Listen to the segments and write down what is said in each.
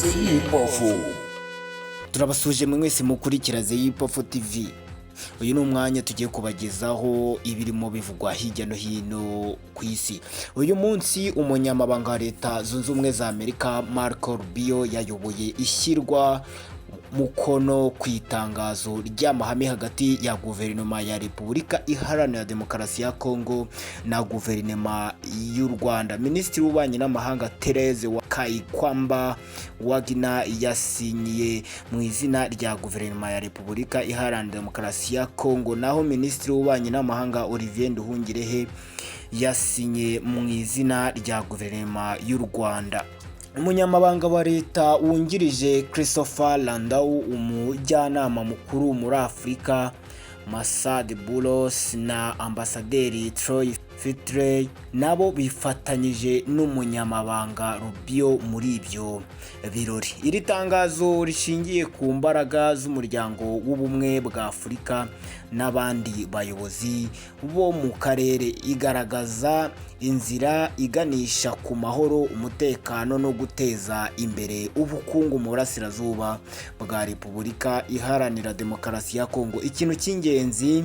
Zeyipofo. Turabasuje mwese mukurikira Zeyipofo TV. Uyu ni umwanya tugiye kubagezaho ibirimo bivugwa hirya no hino ku isi. Uyu munsi umunyamabanga wa Leta Zunze Ubumwe za Amerika Marco Rubio yayoboye ishyirwa mukono ku itangazo ry'amahame hagati ya guverinoma ya Repubulika Iharanira Demokarasi ya Kongo na guverinoma y'u Rwanda. Minisitiri w'Ububanyi n'Amahanga Therese Kayikwamba Wagner yasinyiye mu izina rya guverinoma ya Repubulika Iharanira Demokarasi ya Kongo, naho Minisitiri w'Ububanyi n'Amahanga Olivier Nduhungirehe yasinye mu izina rya guverinoma y'u Rwanda. Umunyamabanga wa Leta wungirije Christopher Landau, umujyanama mukuru muri Afurika Masad Boulos na ambasaderi Troy Fitrey nabo bifatanyije n'umunyamabanga Rubio muri ibyo birori. Iri tangazo rishingiye ku mbaraga z'umuryango w'ubumwe bwa Afurika n'abandi bayobozi bo mu karere, igaragaza inzira iganisha ku mahoro, umutekano no guteza imbere ubukungu mu burasirazuba bwa Repubulika Iharanira Demokarasi ya Kongo. Ikintu cy'ingenzi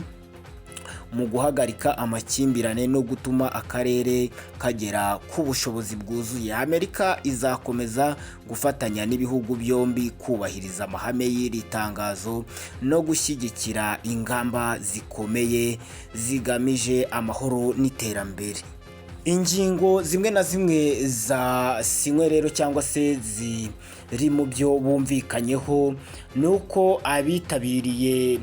mu guhagarika amakimbirane no gutuma akarere kagera ku bushobozi bwuzuye. Amerika izakomeza gufatanya n'ibihugu byombi kubahiriza amahame y'iri tangazo no gushyigikira ingamba zikomeye zigamije amahoro n'iterambere. Ingingo zimwe na zimwe zasinywe rero cyangwa se ziri mu byo bumvikanyeho nuko abitabiriye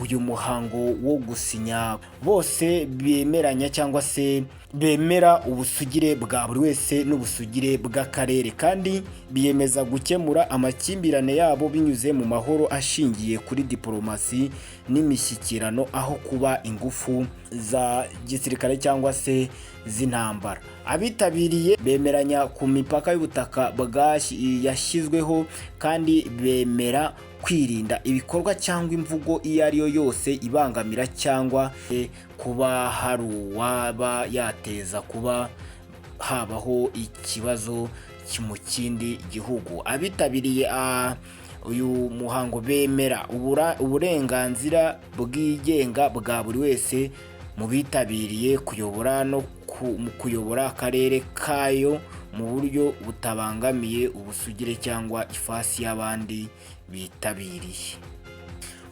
uyu muhango wo gusinya bose bemeranya cyangwa se bemera ubusugire bwa buri wese n'ubusugire bw'akarere, kandi biyemeza gukemura amakimbirane yabo binyuze mu mahoro ashingiye kuri diplomasi n'imishyikirano aho kuba ingufu za gisirikare cyangwa se z'intambara. Abitabiriye bemeranya ku mipaka y'ubutaka yashyizweho kandi bemera kwirinda ibikorwa cyangwa imvugo iyo ari yo yose ibangamira cyangwa kuba hari uwaba yateza kuba habaho ikibazo mu kindi gihugu. Abitabiriye uyu muhango bemera uburenganzira bwigenga bwa buri wese mu bitabiriye kuyobora no kuyobora akarere kayo mu buryo butabangamiye ubusugire cyangwa ifasi y'abandi bitabiriye.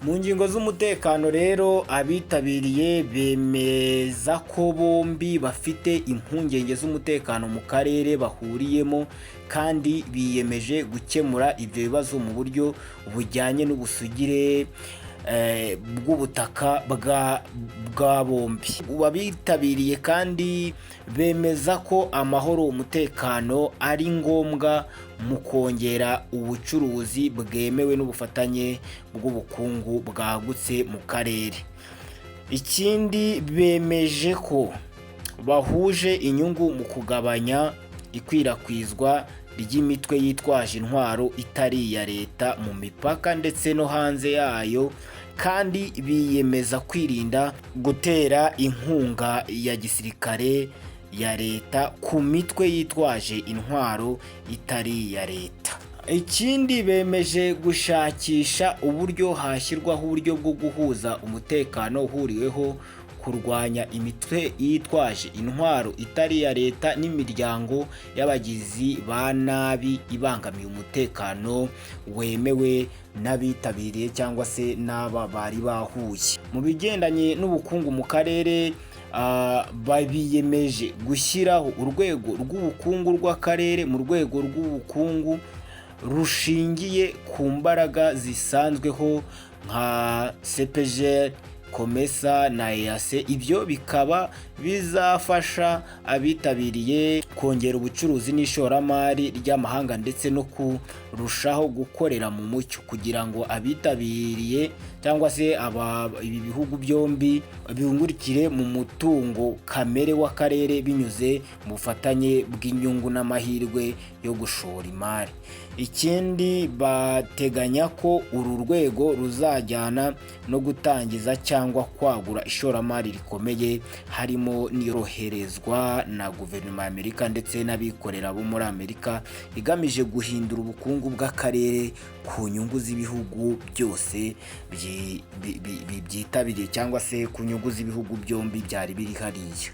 Mu ngingo z'umutekano rero, abitabiriye bemeza ko bombi bafite impungenge z'umutekano mu karere bahuriyemo kandi biyemeje gukemura ibyo bibazo mu buryo bujyanye n'ubusugire bw'ubutaka bwa bombi. Abitabiriye kandi bemeza ko amahoro, umutekano ari ngombwa mu kongera ubucuruzi bwemewe n'ubufatanye bw'ubukungu bwagutse mu karere. Ikindi, bemeje ko bahuje inyungu mu kugabanya ikwirakwizwa ry'imitwe yitwaje intwaro itari iya leta mu mipaka ndetse no hanze yayo, kandi biyemeza kwirinda gutera inkunga ya gisirikare ya leta ku mitwe yitwaje intwaro itari iya leta. Ikindi, bemeje gushakisha uburyo hashyirwaho uburyo bwo guhuza umutekano uhuriweho, kurwanya imitwe yitwaje intwaro itari iya leta n'imiryango y'abagizi ba nabi ibangamiye umutekano wemewe n'abitabiriye cyangwa se n'aba bari bahuye. Mu bigendanye n'ubukungu mu karere, biyemeje gushyiraho urwego rw'ubukungu rw'akarere mu rwego rw'ubukungu rushingiye ku mbaraga zisanzweho nka CPG, COMESA na EAC. Ibyo bikaba bizafasha abitabiriye kongera ubucuruzi n'ishoramari ry'amahanga ndetse no kurushaho gukorera mu mucyo, kugira ngo abitabiriye cyangwa se ibi bihugu byombi bihungurikire mu mutungo kamere w'akarere binyuze mu bufatanye bw'inyungu n'amahirwe yo gushora imari. Ikindi bateganya ko uru rwego ruzajyana no gutangiza cyangwa kwagura ishoramari rikomeye, harimo n'iyoroherezwa na guverinoma y'Amerika ndetse n'abikorera bo muri Amerika, igamije guhindura ubukungu bw'akarere ku nyungu z'ibihugu byose byitabiriye cyangwa se ku nyungu z'ibihugu byombi byari biri hariya.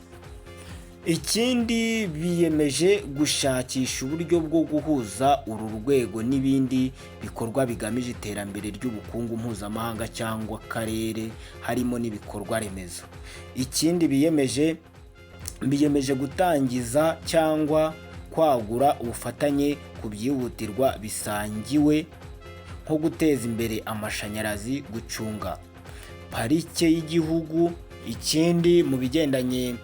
Ikindi biyemeje gushakisha uburyo bwo guhuza uru rwego n'ibindi bikorwa bigamije iterambere ry'ubukungu mpuzamahanga cyangwa akarere, harimo n'ibikorwa remezo. Ikindi biyemeje gutangiza cyangwa kwagura ubufatanye ku byihutirwa bisangiwe, nko guteza imbere amashanyarazi, gucunga parike y'igihugu. Ikindi mu bigendanye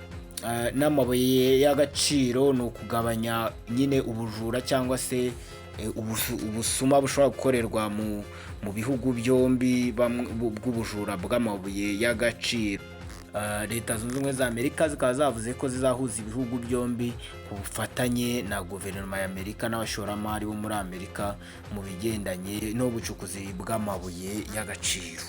n'amabuye y'agaciro ni ukugabanya nyine ubujura cyangwa se ubusuma bushobora gukorerwa mu bihugu byombi bw'ubujura bw'amabuye y'agaciro. Leta Zunze Ubumwe za Amerika zikaba zavuze ko zizahuza ibihugu byombi ku bufatanye na guverinoma y'Amerika n'abashoramari bo muri Amerika mu bigendanye n'ubucukuzi bw'amabuye y'agaciro.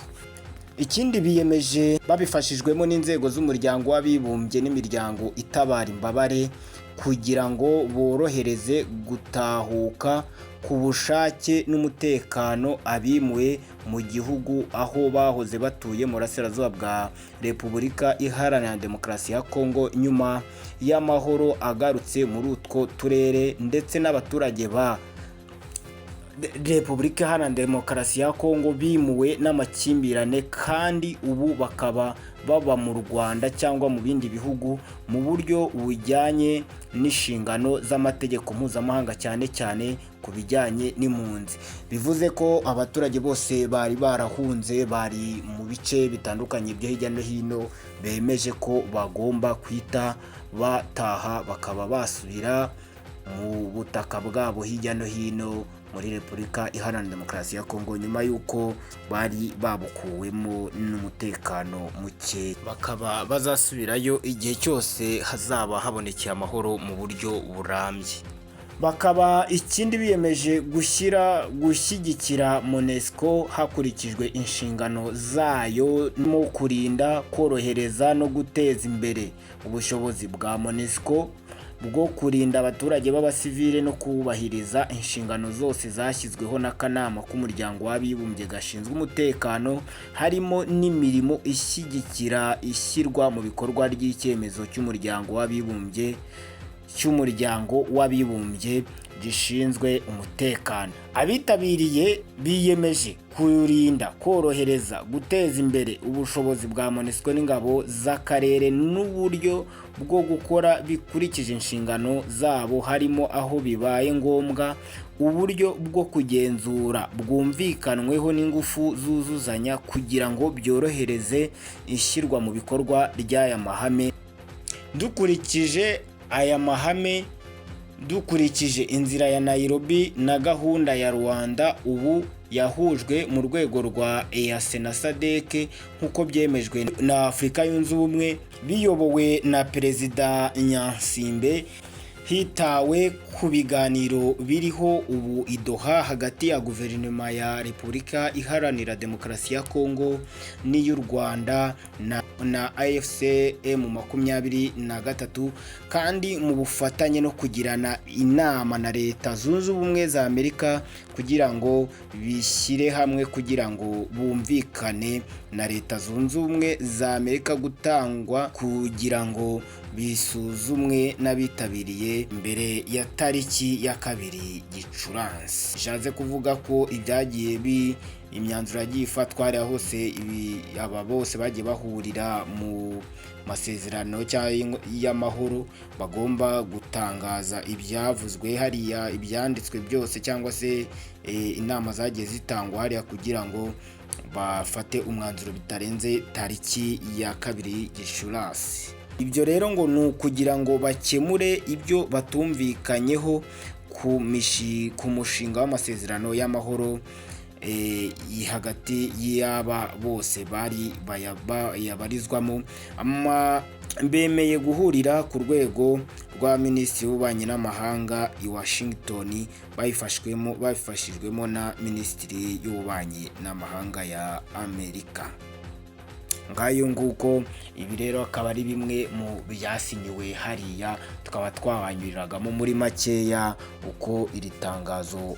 Ikindi biyemeje babifashijwemo n'inzego z'umuryango w'abibumbye n'imiryango itabara imbabare, kugira ngo borohereze gutahuka ku bushake n'umutekano abimuwe mu gihugu aho bahoze batuye mu burasirazuba bwa Repubulika Iharanira Demokarasi ya Kongo, nyuma y'amahoro agarutse muri utwo turere, ndetse n'abaturage ba Repubulika Iharanira Demokarasi ya Kongo bimuwe n'amakimbirane, kandi ubu bakaba baba mu Rwanda cyangwa mu bindi bihugu mu buryo bujyanye n'inshingano z'amategeko mpuzamahanga, cyane cyane ku bijyanye n'impunzi. Bivuze ko abaturage bose bari barahunze, bari mu bice bitandukanye byo hirya no hino, bemeje ko bagomba kwita bataha bakaba basubira mu butaka bwabo hirya no hino muri Repubulika Iharanira Demokarasi ya Kongo, nyuma y'uko bari babukuwemo n'umutekano muke. Bakaba bazasubirayo igihe cyose hazaba habonekeye amahoro mu buryo burambye. Bakaba ikindi biyemeje gushyigikira MONUSCO hakurikijwe inshingano zayo mu kurinda, korohereza no guteza imbere ubushobozi bwa MONUSCO bwo kurinda abaturage b'abasivile no kubahiriza inshingano zose zashyizweho n'akanama k'umuryango w'abibumbye gashinzwe umutekano, harimo n'imirimo ishyigikira ishyirwa mu bikorwa ry'icyemezo cy'umuryango w'abibumbye gishinzwe umutekano. Abitabiriye biyemeje kurinda, korohereza, guteza imbere ubushobozi bwa MONUSCO n'ingabo z'akarere n'uburyo bwo gukora bikurikije inshingano zabo, harimo aho bibaye ngombwa uburyo bwo kugenzura bwumvikanweho n'ingufu zuzuzanya, kugira ngo byorohereze ishyirwa mu bikorwa ry'aya mahame. Dukurikije inzira ya Nairobi na gahunda ya Rwanda ubu yahujwe mu rwego rwa EAC na SADC nk'uko byemejwe na Afurika Yunze Ubumwe, biyobowe na Perezida Nyansimbe, hitawe ku biganiro biriho ubu i Doha hagati ya guverinoma ya Repubulika Iharanira Demokarasi ya Kongo n'iy'u Rwanda na AFC M23, kandi mu bufatanye no kugirana inama na Leta Zunze Ubumwe za Amerika kugira ngo bishyire hamwe, kugira ngo bumvikane na Leta Zunze Ubumwe za Amerika gutangwa, kugira ngo bisuzumwe n'abitabiriye mbere ya tariki ya 2 Gicurasi. Bishatse kuvuga ko imyanzuro yagiye ifatwa hariya hose, aba bose bagiye bahurira mu masezerano y'amahoro, bagomba gutangaza ibyavuzwe hariya, ibyanditswe byose, cyangwa se inama zagiye zitangwa hariya, kugira ngo bafate umwanzuro bitarenze tariki ya 2 Gicurasi. Ibyo rero ngo ni ukugira ngo bakemure ibyo batumvikanyeho ku mushinga w'amasezerano y'amahoro hagati y'aba bose yabarizwamo. Bemeye guhurira ku rwego rwa minisitiri w'ububanyi n'amahanga i Washington babifashijwemo na minisitiri y'ububanyi n'amahanga ya Amerika. Ngayo nguko ibi rero akaba ari bimwe mu byasinyiwe hariya, tukaba twahanyuriragamo muri makeya uko iri tangazo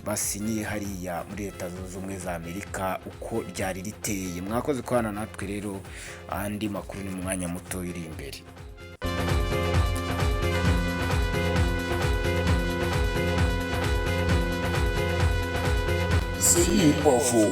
basinyiye hariya muri Leta Zunze Ubumwe za Amerika uko ryari riteye. Mwakoze kubana natwe rero, andi makuru ni mu mwanya muto uri imbere. Zipofu